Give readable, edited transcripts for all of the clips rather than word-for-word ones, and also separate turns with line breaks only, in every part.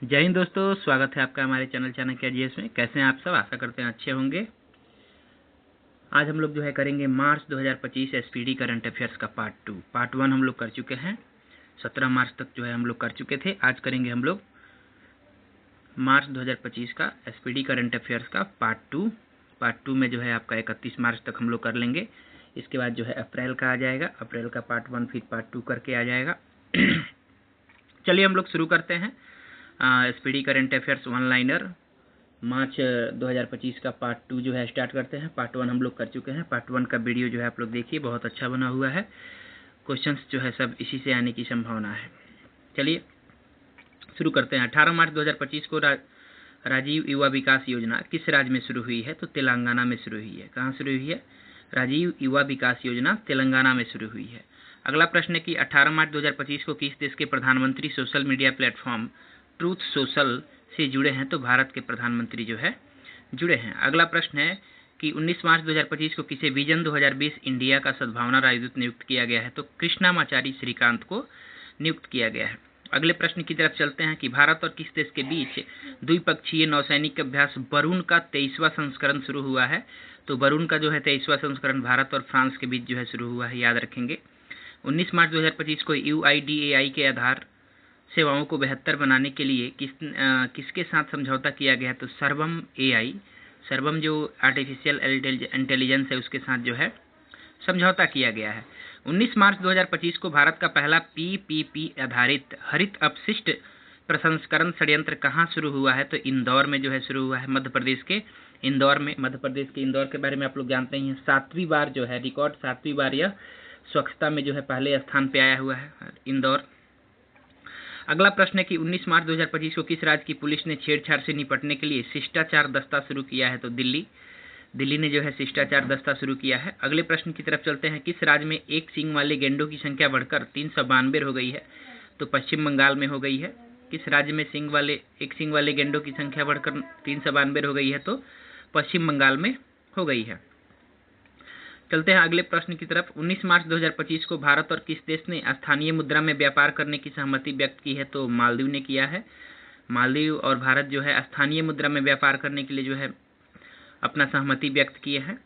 जय हिंद दोस्तों, स्वागत है आपका हमारे चैनल चाणक्य जीएस में। कैसे हैं आप सब? आशा करते हैं अच्छे होंगे। आज हम लोग जो है करेंगे मार्च 2025 एसपीडी करंट अफेयर्स का पार्ट 2। पार्ट 1 हम लोग कर चुके हैं, 17 मार्च तक जो है हम लोग कर चुके थे। आज करेंगे हम लोग मार्च 2025 का एसपीडी करंट अफेयर्स का पार्ट 2। पार्ट 2 में जो है आपका 31 मार्च तक हम लोग कर लेंगे। इसके बाद जो है अप्रैल का आ जाएगा, अप्रैल का पार्ट 1 फिर पार्ट 2 करके आ जाएगा। चलिए हम लोग शुरू करते हैं। SPD current affairs one liner March 2025 का पार्ट 2 जो है स्टार्ट करते हैं। पार्ट 1 हम लोग कर चुके हैं। पार्ट 1 का वीडियो जो है आप लोग देखिए, बहुत अच्छा बना हुआ है। क्वेश्चंस जो है सब इसी से आने की संभावना है। चलिए शुरू करते हैं। 18 मार्च 2025 को राजीव युवा विकास योजना किस राज्य में शुरू हुई है? तो तेलंगाना में शुरू हुई है। कहाँ शुरू हुई है? राजीव युवा विकास योजना तेलंगाना में शुरू हुई है। अगला प्रश्न है कि 18 मार्च 2025 को किस देश के प्रधानमंत्री social media platform truth social से जुड़े हैं? तो भारत के प्रधानमंत्री जो है जुड़े हैं। अगला प्रश्न है कि 19 मार्च 2025 को किसे विजन 2020 इंडिया का सद्भावना राजदूत नियुक्त किया गया है? तो कृष्णामाचारी श्रीकांत को नियुक्त किया गया है। अगले प्रश्न की तरफ चलते हैं कि भारत और किस देश के बीच द्विपक्षीय नौसैनिक अभ्यास बरून का 23वां संस्करण शुरू हुआ है? तो बरून का जो है 23वां संस्करण भारत और फ्रांस के बीच जो है शुरू हुआ है, याद रखेंगे। 19 मार्च 2025 को UIDAI के आधार सेवाओं को बेहतर बनाने के लिए किसके साथ समझौता किया गया? तो सर्वम AI, सर्वम जो आर्टिफिशियल इंटेलिजेंस है उसके साथ जो है समझौता किया गया है। 19 मार्च 2025 को भारत का पहला PPP आधारित हरित अपशिष्ट प्रसंस्करण संयंत्र कहाँ शुरू हुआ है? तो इंदौर में जो है शुरू हुआ है, मध्य प्रदेश के इंदौर में। मध्य प्रदेश के इंदौर के बारे में आप लोग जानते ही हैं। 7वीं बार जो है रिकॉर्ड 7वीं बार यह स्वच्छता में जो है पहले स्थान पे आया हुआ है इंदौर। अगला प्रश्न है कि 19 मार्च 2025 को किस राज्य की पुलिस ने छेड़छाड़ से निपटने के लिए शिष्टाचार दस्ता शुरू किया है? तो दिल्ली ने जो है शिष्टाचार दस्ता शुरू किया है। अगले प्रश्न की तरफ चलते हैं। किस राज्य में एक सींग वाले गेंडों की संख्या बढ़कर 392 हो गई है? तो पश्चिम बंगाल में हो गई है। किस राज्य में एक सींग वाले गेंडों की संख्या बढ़कर 392 हो गई है? तो पश्चिम बंगाल में हो गई है। चलते हैं अगले प्रश्न की तरफ। 19 मार्च 2025 को भारत और किस देश ने स्थानीय मुद्रा में व्यापार करने की सहमति व्यक्त की है? तो मालदीव ने किया है। मालदीव और भारत जो है स्थानीय मुद्रा में व्यापार करने के लिए जो है अपना सहमति व्यक्त किए हैं।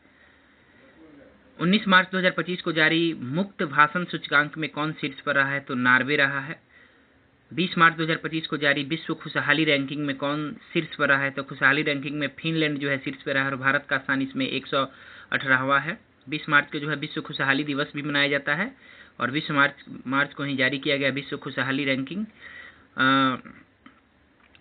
19 मार्च 2025 को जारी मुक्त भाषण सूचकांक में कौन शीर्ष पर रहा है? तो नॉर्वे रहा है। 20 मार्च 2025 को जारी विश्व खुशहाली रैंकिंग में कौन शीर्ष पर रहा है? तो खुशहाली रैंकिंग में फिनलैंड जो है शीर्ष पर रहा है और भारत का स्थान इसमें 118वां है। 20 मार्च को जो है विश्व खुशहाली दिवस भी मनाया जाता है और 20 मार्च को ही जारी किया गया विश्व खुशहाली रैंकिंग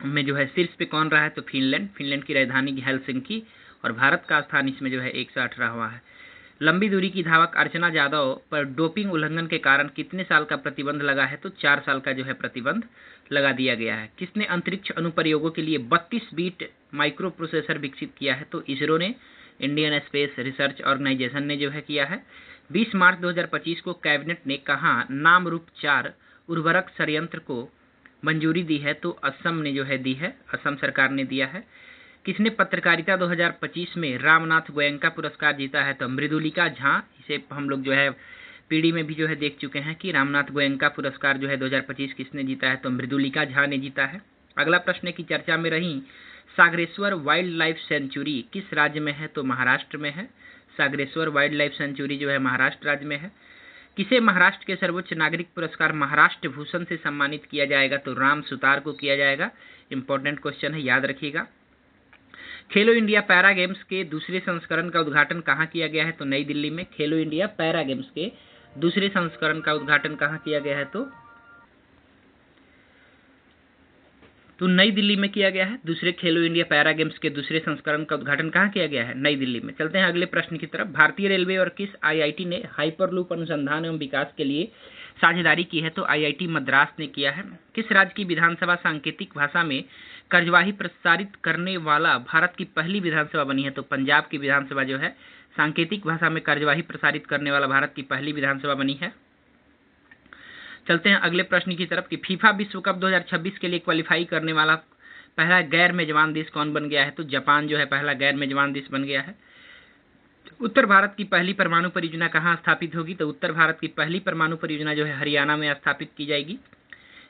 में जो है शीर्ष पे कौन रहा है? तो फिनलैंड की राजधानी हेलसिंकी और भारत का स्थान इसमें जो है 118वां है। लंबी दूरी की धावक अर्चना जादव पर डोपिंग उल्लंघन के कारण कितने साल का प्रतिबंध लगा है? तो 4 साल का जो है प्रतिबंध लगा दिया गया है। किसने अंतरिक्ष अनुप्रयोगों के लिए 32 बिट माइक्रो प्रोसेसर विकसित किया है? तो इसरो ने, इंडियन स्पेस रिसर्च ऑर्गेनाइजेशन ने जो है किया है। 20 मार्च 2025 को कैबिनेट ने कहाँ नाम रूप 4 उर्वरक संयंत्र को मंजूरी दी है? तो असम ने जो है दी है, असम सरकार ने दिया है। किसने पत्रकारिता 2025 में रामनाथ गोयनका पुरस्कार जीता है? तो मृदुलिका झा। इसे हम लोग जो है पीढ़ी में भी जो है देख चुके हैं कि रामनाथ गोयनका पुरस्कार जो है 2025 किसने जीता है? तो मृदुलिका झा ने जीता है। अगला प्रश्न की चर्चा में रही सागरेश्वर वाइल्ड लाइफ सेंचुरी किस राज्य में है? तो महाराष्ट्र में है। सागरेश्वर वाइल्ड लाइफ सेंचुरी जो है महाराष्ट्र राज्य में है। किसे महाराष्ट्र के सर्वोच्च नागरिक पुरस्कार महाराष्ट्र भूषण से सम्मानित किया जाएगा? तो राम सुतार को किया जाएगा। इंपॉर्टेंट क्वेश्चन है, याद रखिएगा। खेलो इंडिया पैरा गेम्स के दूसरे संस्करण का उद्घाटन कहाँ किया गया है? तो नई दिल्ली में। खेलो इंडिया पैरा गेम्स के दूसरे संस्करण का उद्घाटन कहाँ किया गया है? तो नई दिल्ली में किया गया है। दूसरे खेलो इंडिया पैरा गेम्स के दूसरे संस्करण का उद्घाटन कहाँ किया गया है? नई दिल्ली में। चलते हैं अगले प्रश्न की तरफ। भारतीय रेलवे और किस IIT ने हाइपरलूप अनुसंधान एवं विकास के लिए साझेदारी की है? तो IIT मद्रास ने किया है। किस राज्य की विधानसभा सांकेतिक भाषा में कार्यवाही प्रसारित करने वाला भारत की पहली विधानसभा बनी है? तो पंजाब की विधानसभा जो है सांकेतिक भाषा में कार्यवाही प्रसारित करने वाला भारत की पहली विधानसभा बनी है। चलते हैं अगले प्रश्न की तरफ कि फीफा विश्व कप 2026 के लिए क्वालिफाई करने वाला पहला गैर मेजबान देश कौन बन गया है? तो जापान जो है पहला गैर मेजबान देश बन गया है। उत्तर भारत की पहली परमाणु परियोजना कहाँ स्थापित होगी? तो उत्तर भारत की पहली परमाणु परियोजना जो है हरियाणा में स्थापित की जाएगी।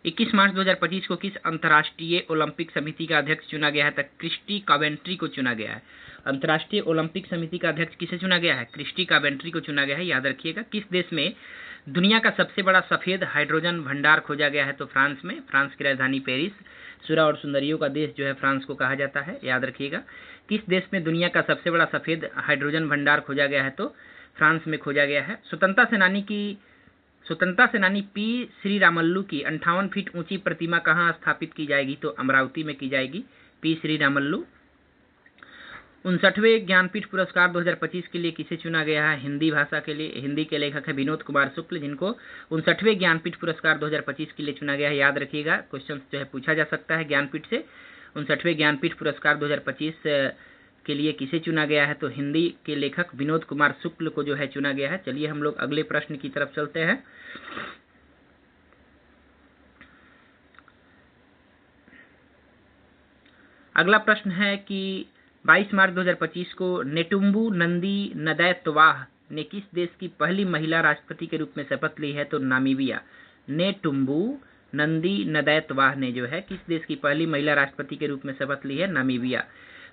21 मार्च 2025 को किस अंतर्राष्ट्रीय ओलंपिक समिति का अध्यक्ष चुना गया है? तक क्रिस्टी कावेंट्री को चुना गया है। अंतर्राष्ट्रीय ओलंपिक समिति का अध्यक्ष किसे चुना गया है? क्रिस्टी कावेंट्री को चुना गया है, याद रखिएगा। किस देश में दुनिया का सबसे बड़ा सफेद हाइड्रोजन भंडार खोजा गया है? तो फ्रांस में। फ्रांस की राजधानी पेरिस। सुरा और सुंदरियों का देश जो है फ्रांस को कहा जाता है, याद रखिएगा। किस देश में दुनिया का सबसे बड़ा सफेद हाइड्रोजन भंडार खोजा गया है? तो फ्रांस में खोजा गया है। स्वतंत्रता सेनानी पी श्रीरामल्लू की 58 फीट ऊंची प्रतिमा कहाँ स्थापित की जाएगी? तो अमरावती में की जाएगी, पी श्रीरामल्लू। 59वें ज्ञानपीठ पुरस्कार 2025 के लिए किसे चुना गया है? हिंदी भाषा के लिए। हिंदी के लेखक है विनोद कुमार शुक्ल, जिनको 59वें ज्ञानपीठ पुरस्कार 2025 के लिए चुना गया है, याद रखिएगा। क्वेश्चन जो है पूछा जा सकता है ज्ञानपीठ से। 59वें ज्ञानपीठ पुरस्कार 2025 के लिए किसे चुना गया है? तो हिंदी के लेखक विनोद कुमार शुक्ल को जो है चुना गया है। चलिए हम लोग अगले प्रश्न की तरफ चलते हैं। अगला प्रश्न है कि 22 मार्च 2025 को नेटुम्बू नंदी नदैत्वाह ने किस देश की पहली महिला राष्ट्रपति के रूप में शपथ ली है? तो नामीबिया। नेटुम्बू नंदी नदैत्वाह ने जो है किस देश की पहली महिला राष्ट्रपति के रूप में शपथ ली है? नामीबिया।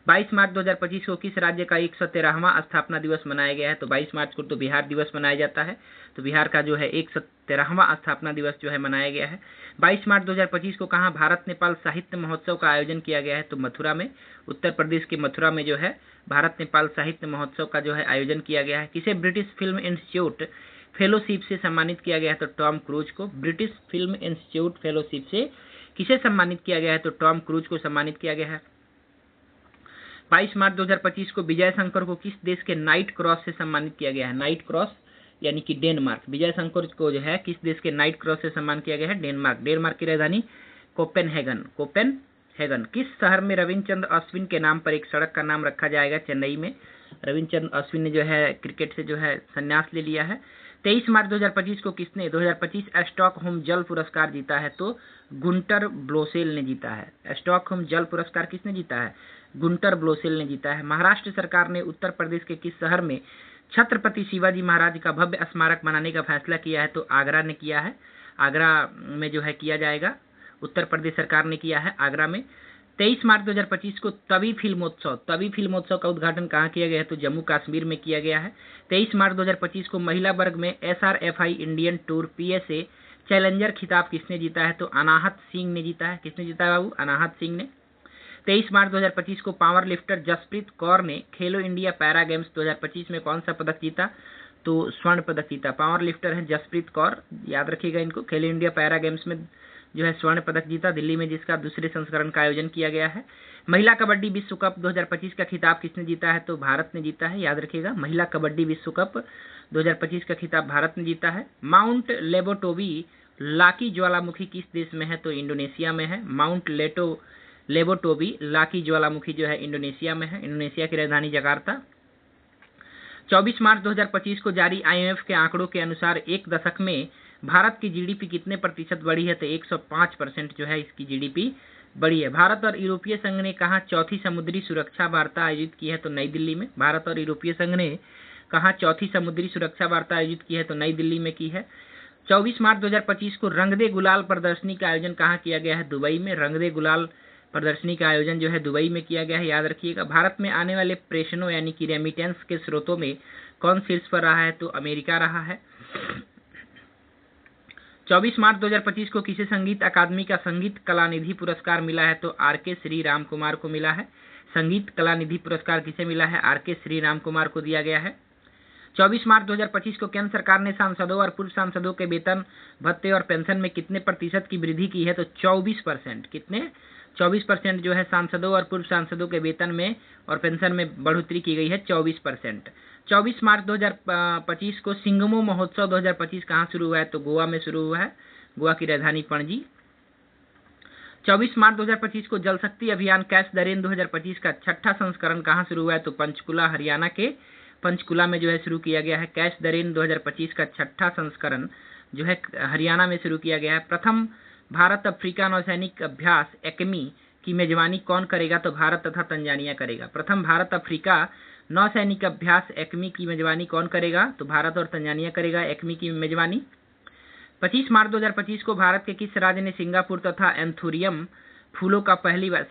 22 मार्च 2025 को किस राज्य का 113वां स्थापना दिवस मनाया गया है? तो 22 मार्च को तो बिहार दिवस मनाया जाता है, तो बिहार का जो है 113वां स्थापना दिवस जो है मनाया गया है। 22 मार्च 2025 को कहाँ भारत नेपाल साहित्य महोत्सव का आयोजन किया गया है? तो मथुरा में। उत्तर प्रदेश के मथुरा में जो है भारत नेपाल साहित्य महोत्सव का जो है आयोजन किया गया है। किसे ब्रिटिश फिल्म इंस्टीट्यूट फेलोशिप से सम्मानित किया गया है? तो टॉम क्रूज को। ब्रिटिश फिल्म इंस्टीट्यूट फेलोशिप से किसे सम्मानित किया गया है? तो टॉम क्रूज को सम्मानित किया गया है। 22 मार्च 2025 को विजय शंकर को किस देश के नाइट क्रॉस से सम्मानित किया गया है? नाइट क्रॉस यानी कि डेनमार्क। विजय शंकर को जो है किस देश के नाइट क्रॉस से सम्मान किया गया है? डेनमार्क। डेनमार्क की राजधानी कोपेनहेगन। किस शहर में रविचंद्र अश्विन के नाम पर एक सड़क का नाम रखा जाएगा? चेन्नई में। रविचंद्र अश्विन ने जो है क्रिकेट से जो है संन्यास ले लिया है। 23 मार्च 2025 को किसने 2025 स्टॉकहोम जल पुरस्कार जीता है? तो गुंटर ब्लोसेल ने जीता है। स्टॉकहोम जल पुरस्कार किसने जीता है? गुंटर ब्लोसेल ने जीता है। महाराष्ट्र सरकार ने उत्तर प्रदेश के किस शहर में छत्रपति शिवाजी महाराज का भव्य स्मारक बनाने का फैसला किया है? तो आगरा ने किया है। आगरा में जो है किया जाएगा, उत्तर प्रदेश सरकार ने किया है आगरा में। 23 मार्च 2025 को तवी फिल्मोत्सव का उद्घाटन कहाँ किया गया है? तो जम्मू कश्मीर में किया गया है। 23 मार्च 2025 को महिला वर्ग में SRFI Indian tour PSA challenger खिताब किसने जीता है? तो अनाहत सिंह ने जीता है। किसने जीता है बाबू? अनाहत सिंह ने। 23 मार्च 2025 को पावर लिफ्टर जसप्रीत कौर ने खेलो इंडिया पैरा गेम्स 2025 में कौन सा पदक जीता? तो स्वर्ण पदक जीता। पावर लिफ्टर है जसप्रीत कौर, याद रखिएगा इनको। खेलो इंडिया पैरा गेम्स में जो है स्वर्ण पदक जीता दिल्ली में, जिसका दूसरे संस्करण का आयोजन किया गया है। महिला कबड्डी विश्व कप 2025 का खिताब किसने जीता है? तो भारत ने जीता है, याद रखिएगा। महिला कबड्डी विश्व कप 2025 का खिताब भारत ने जीता है। माउंट लेबोटोवी लाकी ज्वालामुखी किस देश में है? तो इंडोनेशिया में है। माउंट लेबोटोवी लाकी ज्वालामुखी जो है इंडोनेशिया में है। इंडोनेशिया की राजधानी जकार्ता। 24 मार्च 2025 को जारी IMF के आंकड़ों के अनुसार एक दशक में भारत की GDP कितने प्रतिशत बढ़ी है? तो 105% जो है इसकी GDP बढ़ी है। भारत और यूरोपीय संघ ने कहाँ चौथी समुद्री सुरक्षा वार्ता आयोजित की है? तो नई दिल्ली में। भारत और यूरोपीय संघ ने कहाँ चौथी समुद्री सुरक्षा वार्ता आयोजित की है? तो नई दिल्ली में की है। 24 मार्च 2025 को रंग दे गुलाल प्रदर्शनी का आयोजन कहाँ किया गया है? दुबई में। रंग दे गुलाल प्रदर्शनी का आयोजन जो है दुबई में किया गया है, याद रखिएगा। भारत में आने वाले प्रेषणों यानी कि रेमिटेंस के स्रोतों में कौन शीर्ष पर रहा है? तो अमेरिका रहा है। 24 मार्च 2025 को किसे संगीत अकादमी का संगीत कलानिधि पुरस्कार मिला है? तो RK श्रीराम कुमार को मिला है। संगीत कलानिधि पुरस्कार किसे मिला है? RK श्रीराम कुमार को दिया गया है। 24 मार्च 2025 को केंद्र सरकार ने सांसदों और पूर्व सांसदों के वेतन भत्ते और पेंशन में कितने प्रतिशत की वृद्धि की है? तो 24%। कितने? 24% जो है सांसदों और पूर्व सांसदों के वेतन में और पेंशन में बढ़ोतरी की गई है, 24%। 24 मार्च 2025 को सिंगमो महोत्सव 2025 कहाँ शुरू हुआ है? तो गोवा में शुरू हुआ है, गोवा की राजधानी पणजी। 24 मार्च 2025 को जल शक्ति अभियान कैच द रेन 2025 का 6ठा संस्करण कहाँ शुरू हुआ है? तो पंचकुला, हरियाणा के पंचकुला में जो है शुरू किया गया है। कैच द रेन 2025 का 6ठा संस्करण जो है हरियाणा में शुरू किया गया है। प्रथम भारत अफ्रीका नौसैनिक अभ्यास एक्मी की मेजबानी कौन करेगा? तो भारत तथा तंजानिया करेगा। प्रथम भारत अफ्रीका नौसैनिक अभ्यास एक्मी की मेजबानी कौन करेगा? तो भारत और तंजानिया करेगा एक्मी की मेजबानी। 25 मार्च 2025 को भारत के किस राज्य ने सिंगापुर तथा एंथोरियम फूलों का पहली बार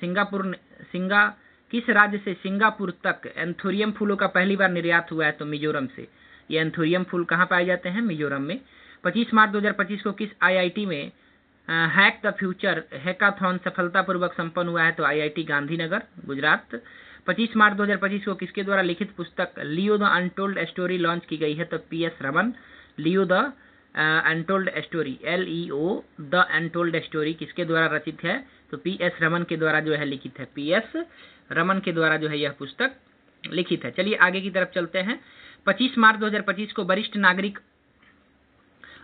किस राज्य से सिंगापुर तक एंथोरियम फूलों का पहली बार निर्यात हुआ है? तो मिजोरम से। ये एंथोरियम फूल कहाँ पाए जाते हैं? मिजोरम में। 25 मार्च 2025 को किस आईआईटी में हैक द फ्यूचर हैकाथॉन सफलतापूर्वक संपन्न हुआ है? तो आईआईटी गांधीनगर, गुजरात। 25 मार्च 2025 को किसके द्वारा लिखित पुस्तक Leo the untold story launch की गई है? तो PS Raman. Leo the untold story, LEO the untold story किसके द्वारा रचित है? तो पीएस रमन के द्वारा जो है लिखित है। पीएस रमन के द्वारा जो है यह पुस्तक लिखित है। चलिए आगे की तरफ चलते हैं। 25 मार्च 2025 को वरिष्ठ नागरिक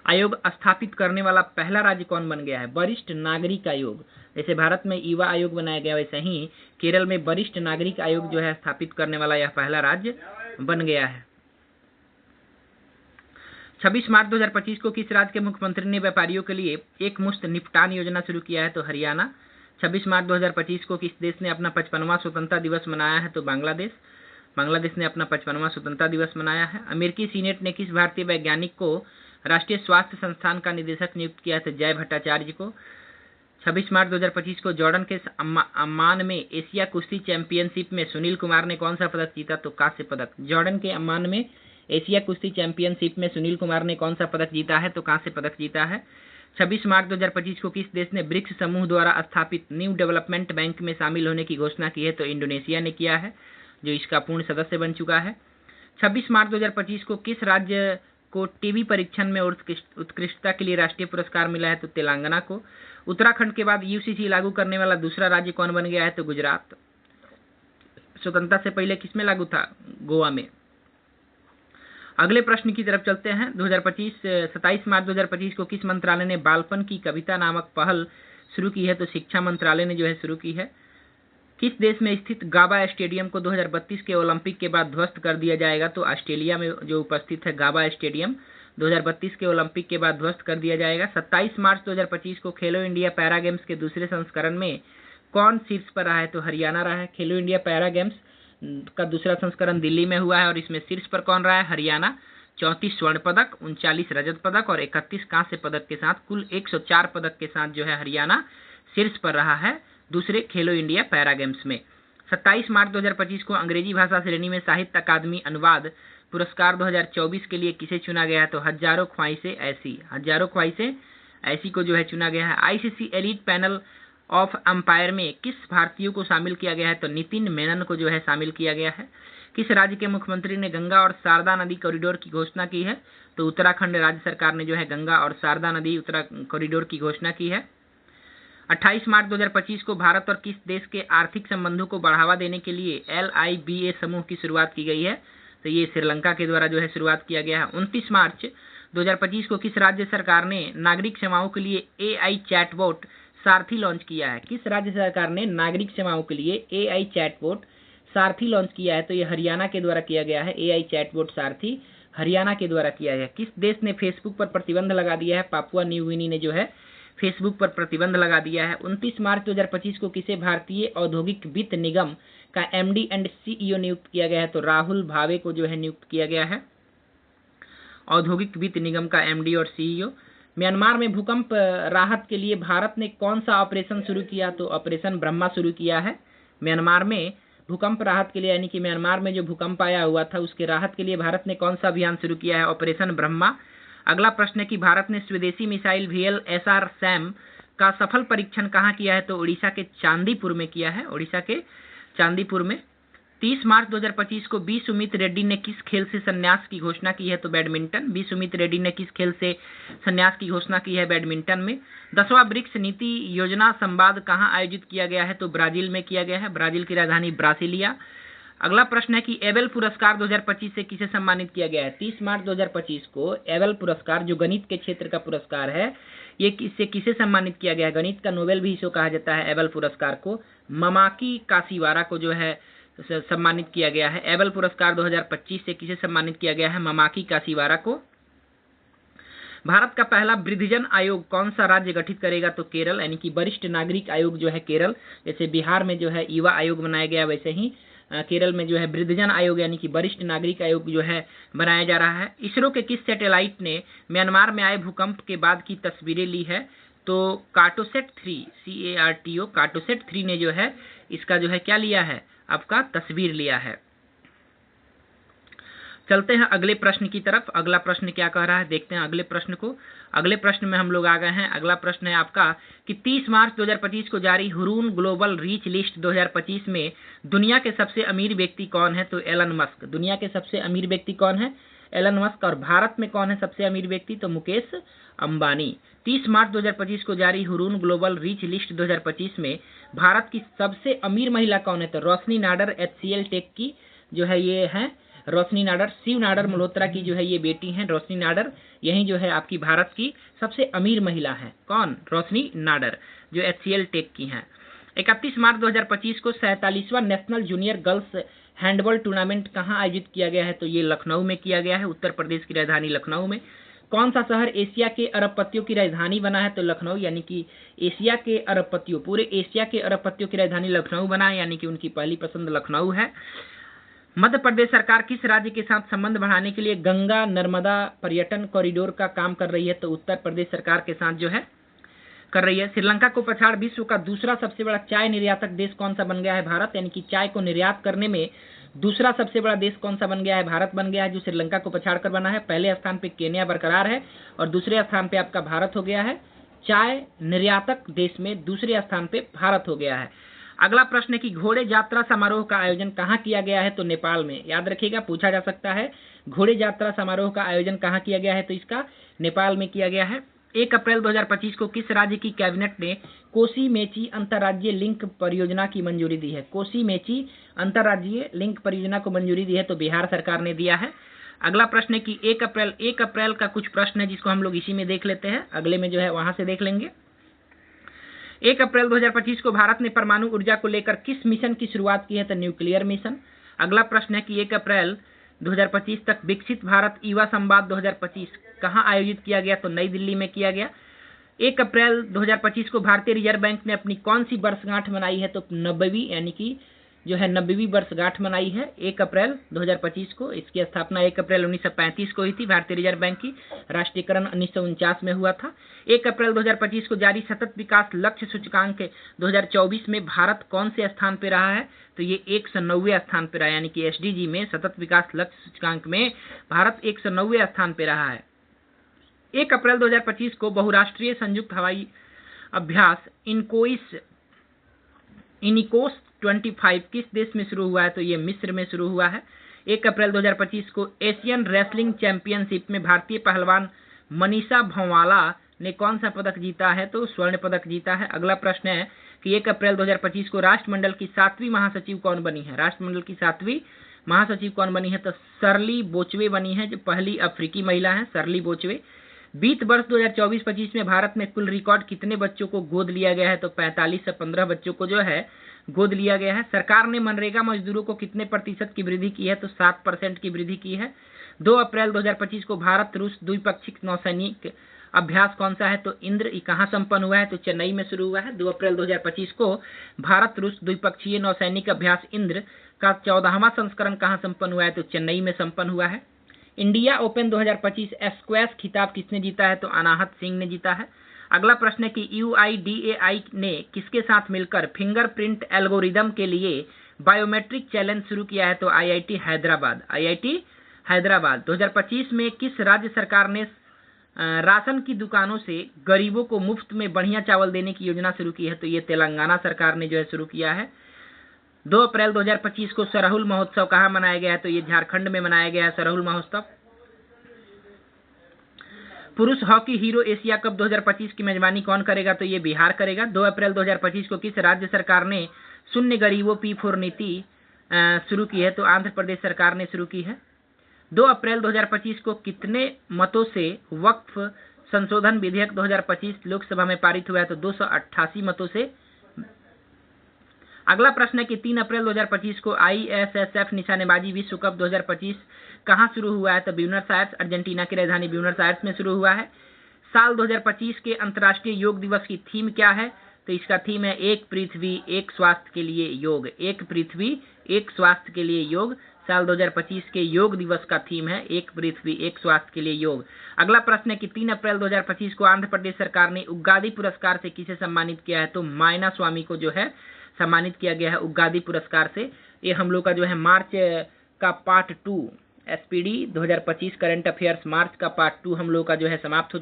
आयोग स्थापित करने वाला पहला राज्य कौन बन गया है? वरिष्ठ नागरिक आयोग। जैसे भारत में युवा आयोग बनाया गया, वैसे ही केरल में वरिष्ठ नागरिक आयोग जो है स्थापित करने वाला यह पहला राज्य बन गया है। 26 मार्च 2025 को किस राज्य के मुख्यमंत्री ने व्यापारियों के लिए एक मुश्त निपटान योजना शुरू किया है? तो हरियाणा। 26 मार्च 2025 को किस देश ने अपना 55वां स्वतंत्रता दिवस मनाया है? तो बांग्लादेश। बांग्लादेश ने अपना 55वां स्वतंत्रता दिवस मनाया है। अमेरिकी सीनेट ने किस भारतीय वैज्ञानिक को राष्ट्रीय स्वास्थ्य संस्थान का निदेशक नियुक्त किया है? तो जय भट्टाचार्य को। 26 मार्च 2025 को जॉर्डन के अम्मान में एशिया कुश्ती चैंपियनशिप में सुनील कुमार ने कौन सा पदक जीता? तो कांस्य पदक। जॉर्डन के अम्मान में एशिया कुश्ती चैंपियनशिप में सुनील कुमार ने कौन सा पदक जीता है? तो कांस्य पदक जीता है। 26 मार्च 2025 को किस देश ने ब्रिक्स समूह द्वारा स्थापित न्यू डेवलपमेंट बैंक में शामिल होने की घोषणा की है? तो इंडोनेशिया ने किया है, जो इसका पूर्ण सदस्य बन चुका है। 26 मार्च 2025 को किस राज्य को टीबी परीक्षण में उत्कृष्टता के लिए राष्ट्रीय पुरस्कार मिला है? तो तेलंगाना को। उत्तराखंड के बाद यूसीसी लागू करने वाला दूसरा राज्य कौन बन गया है? तो गुजरात। स्वतंत्रता से पहले किसमें लागू था? गोवा में। अगले प्रश्न की तरफ चलते हैं। 27 मार्च 2025 को किस मंत्रालय ने बालपन की कविता नामक पहल शुरू की है? तो शिक्षा मंत्रालय ने जो है शुरू की है। किस देश में स्थित गाबा स्टेडियम को 2032 के ओलंपिक के बाद ध्वस्त कर दिया जाएगा? तो ऑस्ट्रेलिया में जो उपस्थित है गाबा स्टेडियम 2032 के ओलंपिक के बाद ध्वस्त कर दिया जाएगा। 27 मार्च 2025 को खेलो इंडिया पैरा गेम्स के दूसरे संस्करण में कौन शीर्ष पर रहा है? तो हरियाणा रहा है। खेलो इंडिया पैरा गेम्स का दूसरा संस्करण दिल्ली में हुआ है और इसमें शीर्ष पर कौन रहा है? हरियाणा। 34 स्वर्ण पदक, 39 रजत पदक और 31 कांस्य पदक के साथ कुल 104 पदक के साथ जो है हरियाणा शीर्ष पर रहा है दूसरे खेलो इंडिया पैरा गेम्स में। 27 मार्च 2025 को अंग्रेजी भाषा श्रेणी में साहित्य अकादमी अनुवाद पुरस्कार 2024 के लिए किसे चुना गया है? तो हजारों ख्वाहिशें ऐसी को जो है चुना गया है। ICC elite panel of umpire में किस भारतीय को शामिल किया गया है? तो नितिन मेनन को जो है शामिल किया गया है। किस राज्य के मुख्यमंत्री ने गंगा और शारदा नदी कॉरिडोर की घोषणा की है? तो उत्तराखंड राज्य सरकार ने जो है गंगा और शारदा नदी कॉरिडोर की घोषणा की है। 28 मार्च 2025 को भारत और किस देश के आर्थिक संबंधों को बढ़ावा देने के लिए LIBA समूह की शुरुआत की गई है? तो ये श्रीलंका के द्वारा जो है शुरुआत किया गया है। 29 मार्च 2025 को किस राज्य सरकार ने नागरिक सेवाओं के लिए AI चैटबॉट सारथी लॉन्च किया है? किस राज्य सरकार ने नागरिक सेवाओं के लिए AI चैटबॉट सारथी लॉन्च किया है? तो ये हरियाणा के द्वारा किया गया है। AI चैटबॉट सारथी हरियाणा के द्वारा किया गया। किस देश ने फेसबुक पर प्रतिबंध लगा दिया है? पापुआ न्यू गिनी ने जो है फेसबुक पर प्रतिबंध लगा दिया है। 29 मार्च 2025 को किसे भारतीय औद्योगिक वित्त निगम का MD एंड CEO नियुक्त किया गया है? तो राहुल भावे को जो है नियुक्त किया गया है औद्योगिक वित्त निगम का MD और CEO। म्यांमार में भूकंप राहत के लिए भारत ने कौन सा ऑपरेशन शुरू किया? तो ऑपरेशन ब्रह्मा शुरू किया है। म्यांमार में भूकंप राहत के लिए, यानी कि म्यांमार में जो भूकंप आया हुआ था उसके राहत के लिए भारत ने कौन सा अभियान शुरू किया है? ऑपरेशन ब्रह्मा। अगला प्रश्न है कि भारत ने स्वदेशी मिसाइल VLSR सैम का सफल परीक्षण कहाँ किया है? तो उड़ीसा के चांदीपुर में किया है। उड़ीसा के चांदीपुर में। 30 मार्च 2025 को बी सुमित रेड्डी ने किस खेल से संन्यास की घोषणा की है? तो बैडमिंटन। बी सुमित रेड्डी ने किस खेल से संन्यास की घोषणा की है? बैडमिंटन में। 10वां ब्रिक्स नीति योजना संवाद कहाँ आयोजित किया गया है? तो ब्राजील में किया गया है। ब्राजील की राजधानी ब्रासिलिया। अगला प्रश्न है कि एबेल पुरस्कार 2025 से किसे सम्मानित किया गया है? 30 मार्च 2025 को एबेल पुरस्कार जो गणित के क्षेत्र का पुरस्कार है, ये किसे सम्मानित किया गया है? गणित का नोबेल भी इसे कहा जाता है एबेल पुरस्कार को। ममाकी काशीवारा को जो है सम्मानित किया गया है। एबेल पुरस्कार 2025 से किसे सम्मानित किया गया है? ममाकी काशीवारा को। भारत का पहला वृद्धजन आयोग कौन सा राज्य गठित करेगा? तो केरल, यानी कि वरिष्ठ नागरिक आयोग जो है केरल। जैसे बिहार में जो है युवा आयोग बनाया गया, वैसे ही केरल में जो है वृद्धजन आयोग यानी कि वरिष्ठ नागरिक आयोग जो है बनाया जा रहा है। इसरो के किस सैटेलाइट ने म्यांमार में आए भूकंप के बाद की तस्वीरें ली है? तो कार्टोसैट 3 CARTO कार्टोसैट 3 ने जो है इसका जो है क्या लिया है, आपका तस्वीर लिया है। चलते हैं अगले प्रश्न की तरफ। अगला प्रश्न क्या कह रहा है, देखते हैं अगले प्रश्न को। अगले प्रश्न में हम लोग आ गए हैं। अगला प्रश्न है आपका कि 30 मार्च 2025 को जारी हुरून ग्लोबल रीच लिस्ट 2025 में दुनिया के सबसे अमीर व्यक्ति कौन है? तो एलन मस्क। दुनिया के सबसे अमीर व्यक्ति कौन है? Elon Musk. और भारत में कौन है सबसे अमीर व्यक्ति? तो मुकेश अंबानी। 30 मार्च 2025 को जारी हुरून ग्लोबल रीच लिस्ट 2025 में भारत की सबसे अमीर महिला कौन है? तो रोशनी नाडर HCL टेक की जो है ये है रोशनी नाडर, शिव नाडर मल्होत्रा की जो है ये बेटी हैं रोशनी नाडर। यही जो है आपकी भारत की सबसे अमीर महिला है। कौन? रोशनी नाडर जो HCL टेक की हैं। 31 मार्च 2025 को 47वां national junior girls handball tournament कहाँ आयोजित किया गया है? तो ये लखनऊ में किया गया है, उत्तर प्रदेश की राजधानी लखनऊ में। कौन सा शहर एशिया के अरबपतियों की राजधानी बना है? तो लखनऊ, यानी कि एशिया के अरबपतियों, पूरे एशिया के अरबपतियों की राजधानी लखनऊ बना है, यानी कि उनकी पहली पसंद लखनऊ है। मध्य प्रदेश सरकार किस राज्य के साथ संबंध बढ़ाने के लिए गंगा नर्मदा पर्यटन कॉरिडोर का काम कर रही है? तो उत्तर प्रदेश सरकार के साथ जो है कर रही है। श्रीलंका को पछाड़ विश्व का दूसरा सबसे बड़ा चाय निर्यातक देश कौन सा बन गया है? भारत, यानी कि चाय को निर्यात करने में दूसरा सबसे बड़ा देश कौन सा बन गया है? भारत बन गया है, जो श्रीलंका को पछाड़ कर बना है। पहले स्थान पे केन्या बरकरार है और दूसरे स्थान पे आपका भारत हो गया है। चाय निर्यातक देश में दूसरे स्थान पे भारत हो गया है। अगला प्रश्न है कि घोड़े यात्रा समारोह का आयोजन कहाँ किया गया है? तो नेपाल में। याद रखिएगा, पूछा जा सकता है घोड़े यात्रा समारोह का आयोजन कहाँ किया गया है? तो इसका नेपाल में किया गया है। 1 अप्रैल 2025 को किस राज्य की कैबिनेट ने कोसी मेची अंतर्राज्यीय लिंक परियोजना की मंजूरी दी है? कोसी मेची अंतर्राज्यीय लिंक परियोजना को मंजूरी दी है, तो बिहार सरकार ने दिया है। अगला प्रश्न है कि 1 अप्रैल का कुछ प्रश्न है जिसको हम लोग इसी में देख लेते हैं, अगले में जो है वहां से देख लेंगे। 1 अप्रैल 2025 को भारत ने परमाणु ऊर्जा को लेकर किस मिशन की शुरुआत की है? तो न्यूक्लियर मिशन। अगला प्रश्न है कि 1 अप्रैल 2025 तक विकसित भारत युवा संवाद 2025 कहाँ आयोजित किया गया? तो नई दिल्ली में किया गया। 1 अप्रैल 2025 को भारतीय रिजर्व बैंक ने अपनी कौन सी वर्षगांठ मनाई है? तो 90वीं, यानी कि जो है 90वीं वर्षगांठ मनाई है 1 अप्रैल 2025 को। इसकी स्थापना 1 अप्रैल 1935 को हुई थी भारतीय रिजर्व बैंक की। राष्ट्रीयकरण 1949 में हुआ था। 1 अप्रैल 2025 को जारी सतत विकास लक्ष्य सूचकांक 2024 में भारत कौन से स्थान पे रहा है? तो ये 190वें स्थान पे रहा है, यानी कि SDG में सतत विकास लक्ष्य सूचकांक में भारत 190वें स्थान पे रहा है। 1 अप्रैल 2025 को बहुराष्ट्रीय संयुक्त हवाई अभ्यास इनिकोस 25 किस देश में शुरू हुआ है? तो ये मिस्र में शुरू हुआ है। 1 अप्रैल 2025 को एशियन रेसलिंग चैंपियनशिप में भारतीय पहलवान मनीषा भंवाला ने कौन सा पदक जीता है? तो स्वर्ण पदक जीता है। अगला प्रश्न है कि 1 अप्रैल 2025 को राष्ट्रमंडल की 7वीं महासचिव कौन बनी है? राष्ट्रमंडल की 7वीं महासचिव कौन बनी है? तो शर्ली बोचवे बनी है, जो पहली अफ्रीकी महिला है, शर्ली बोचवे। बीत वर्ष 2024-25 में भारत में कुल रिकॉर्ड कितने बच्चों को गोद लिया गया है? तो 45 से 15 बच्चों को जो है गोद लिया गया है। सरकार ने मनरेगा मजदूरों को कितने प्रतिशत की वृद्धि की है? तो 7% की वृद्धि की है। 2 अप्रैल 2025 को भारत रूस द्विपक्षीय नौसैनिक अभ्यास कौन सा है? तो इंद्र कहाँ संपन्न हुआ है? तो चेन्नई में शुरू हुआ है। 2 अप्रैल 2025 को भारत रूस द्विपक्षीय नौसैनिक अभ्यास इंद्र का 14वां संस्करण कहाँ संपन्न हुआ है? तो चेन्नई में संपन्न हुआ है। इंडिया ओपन 2025 स्क्वैश खिताब किसने जीता है? तो अनाहत सिंह ने जीता है। अगला प्रश्न है कि UIDAI ने किसके साथ मिलकर फिंगरप्रिंट एल्गोरिदम के लिए बायोमेट्रिक चैलेंज शुरू किया है? तो IIT हैदराबाद। IIT हैदराबाद। 2025 में किस राज्य सरकार ने राशन की दुकानों से गरीबों को मुफ्त में बढ़िया चावल देने की योजना शुरू की है? तो ये तेलंगाना सरकार ने जो है शुरू किया है। 2 अप्रैल 2025 को सरहुल महोत्सव कहाँ मनाया गया है? तो ये झारखंड में मनाया गया है सरहुल महोत्सव। पुरुष हॉकी हीरो एशिया कप 2025 की मेजबानी कौन करेगा? तो ये बिहार करेगा। 2 अप्रैल 2025 को किस राज्य सरकार ने शून्य गरीबों P4 नीति शुरू की है? तो आंध्र प्रदेश सरकार ने शुरू की है। 2 अप्रैल 2025 को कितने मतों से वक्फ संशोधन विधेयक 2025 लोकसभा में पारित हुआ है? तो 288 मतों से। अगला प्रश्न है कि 3 अप्रैल 2025 को ISSF निशानेबाजी विश्व कप 2025 कहाँ शुरू हुआ है? तो ब्यूनस आयर्स, अर्जेंटीना की राजधानी ब्यूनस आयर्स में शुरू हुआ है। साल 2025 के अंतर्राष्ट्रीय योग दिवस की थीम क्या है? तो इसका थीम है एक पृथ्वी एक स्वास्थ्य के लिए योग। एक पृथ्वी एक स्वास्थ्य के लिए योग साल 2025 के योग दिवस का थीम है एक पृथ्वी एक स्वास्थ्य के लिए योग। अगला प्रश्न है कि 3 अप्रैल 2025 को आंध्र प्रदेश सरकार ने उगादी पुरस्कार से किसे सम्मानित किया है? तो मायना स्वामी को जो है सम्मानित किया गया है उगादी पुरस्कार से। ये हम लोग का जो है मार्च का पार्ट 2 एसपीडी 2025 करंट अफेयर्स मार्च का पार्ट 2 हम लोग का जो है समाप्त हो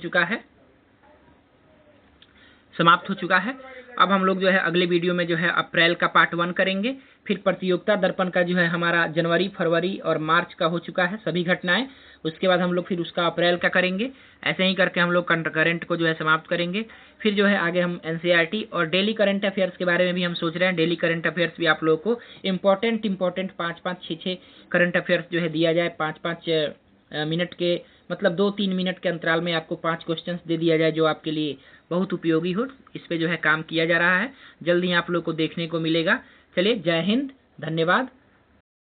चुका है। अब हम लोग जो है अगले वीडियो में जो है अप्रैल का पार्ट 1 करेंगे। फिर प्रतियोगिता दर्पण का जो है हमारा जनवरी फरवरी और मार्च का हो चुका है सभी घटनाएं। उसके बाद हम लोग फिर उसका अप्रैल का करेंगे। ऐसे ही करके हम लोग करंट को जो है समाप्त करेंगे। फिर जो है आगे हम एनसीईआरटी और डेली करंट अफेयर्स के बारे में भी हम सोच रहे हैं। डेली करंट अफेयर्स भी आप लोगों को इम्पोर्टेंट 5-5 6 करंट अफेयर्स जो है दिया जाए। 5-5 मिनट के मतलब 2-3 मिनट के अंतराल में आपको 5 क्वेश्चंस दे दिया जाए जो आपके लिए बहुत उपयोगी हो। इस पे जो है काम किया जा रहा है, जल्द ही आप लोग को देखने को मिलेगा। चलिए, जय हिंद, धन्यवाद।